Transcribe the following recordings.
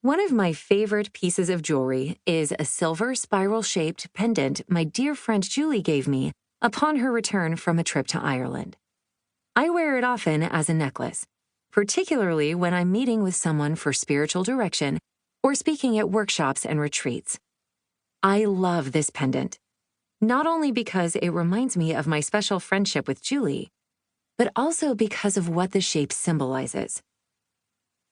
One of my favorite pieces of jewelry is a silver spiral-shaped pendant my dear friend Julie gave me upon her return from a trip to Ireland. I wear it often as a necklace, particularly when I'm meeting with someone for spiritual direction or speaking at workshops and retreats. I love this pendant, not only because it reminds me of my special friendship with Julie, but also because of what the shape symbolizes.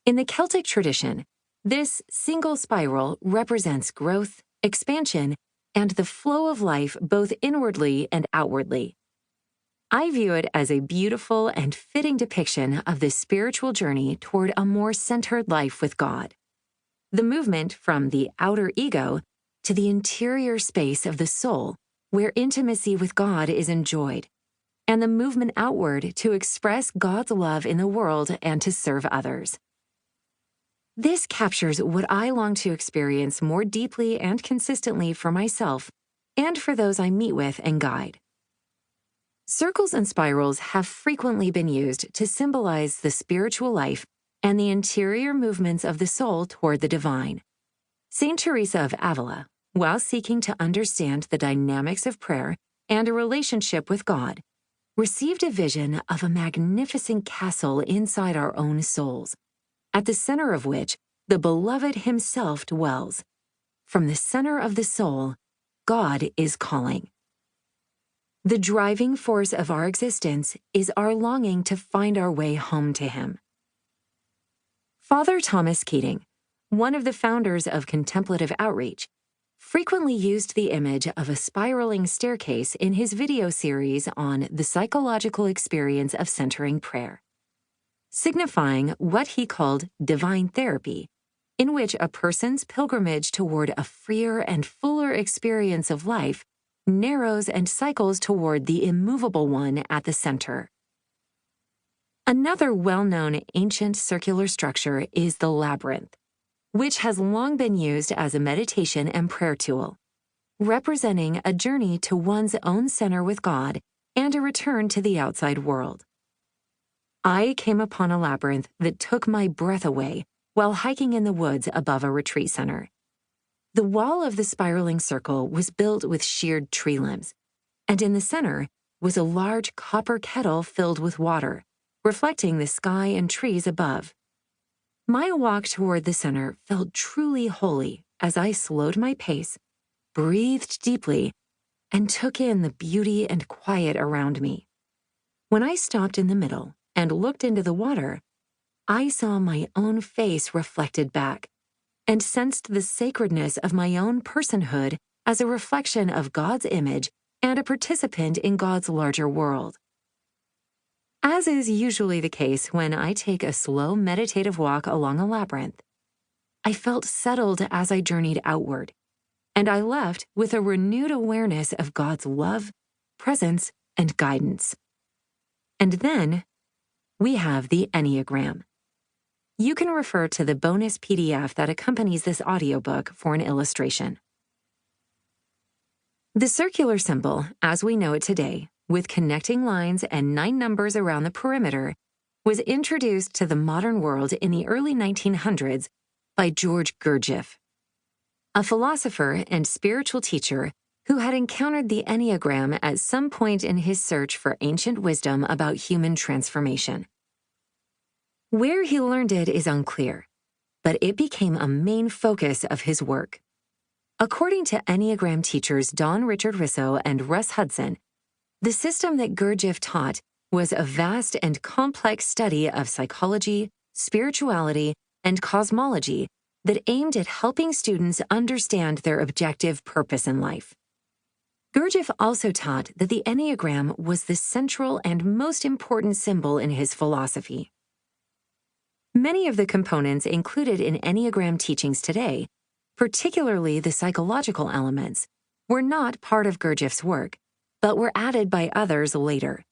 In the Celtic tradition, this single spiral represents growth, expansion, and the flow of life both inwardly and outwardly. I view it as a beautiful and fitting depiction of the spiritual journey toward a more centered life with God. The movement from the outer ego to the interior space of the soul, where intimacy with God is enjoyed, and the movement outward to express God's love in the world and to serve others. This captures what I long to experience more deeply and consistently for myself and for those I meet with and guide. Circles and spirals have frequently been used to symbolize the spiritual life and the interior movements of the soul toward the divine. Saint Teresa of Avila, while seeking to understand the dynamics of prayer and a relationship with God, received a vision of a magnificent castle inside our own souls, at the center of which the Beloved himself dwells. From the center of the soul, God is calling. The driving force of our existence is our longing to find our way home to Him. Father Thomas Keating, one of the founders of contemplative outreach, frequently used the image of a spiraling staircase in his video series on the psychological experience of centering prayer, signifying what he called divine therapy, in which a person's pilgrimage toward a freer and fuller experience of life narrows and cycles toward the immovable one at the center. Another well-known ancient circular structure is the labyrinth, which has long been used as a meditation and prayer tool, representing a journey to one's own center with God and a return to the outside world. I came upon a labyrinth that took my breath away while hiking in the woods above a retreat center. The wall of the spiraling circle was built with sheared tree limbs, and in the center was a large copper kettle filled with water, reflecting the sky and trees above. My walk toward the center felt truly holy as I slowed my pace, breathed deeply, and took in the beauty and quiet around me. When I stopped in the middle and looked into the water, I saw my own face reflected back and sensed the sacredness of my own personhood as a reflection of God's image and a participant in God's larger world. As is usually the case when I take a slow meditative walk along a labyrinth, I felt settled as I journeyed outward, and I left with a renewed awareness of God's love, presence, and guidance. And then we have the Enneagram. You can refer to the bonus PDF that accompanies this audiobook for an illustration. The circular symbol, as we know it today, with connecting lines and 9 numbers around the perimeter, was introduced to the modern world in the early 1900s by George Gurdjieff, a philosopher and spiritual teacher who had encountered the Enneagram at some point in his search for ancient wisdom about human transformation. Where he learned it is unclear, but it became a main focus of his work. According to Enneagram teachers Don Richard Risso and Russ Hudson, the system that Gurdjieff taught was a vast and complex study of psychology, spirituality, and cosmology that aimed at helping students understand their objective purpose in life. Gurdjieff also taught that the Enneagram was the central and most important symbol in his philosophy. Many of the components included in Enneagram teachings today, particularly the psychological elements, were not part of Gurdjieff's work, but were added by others later.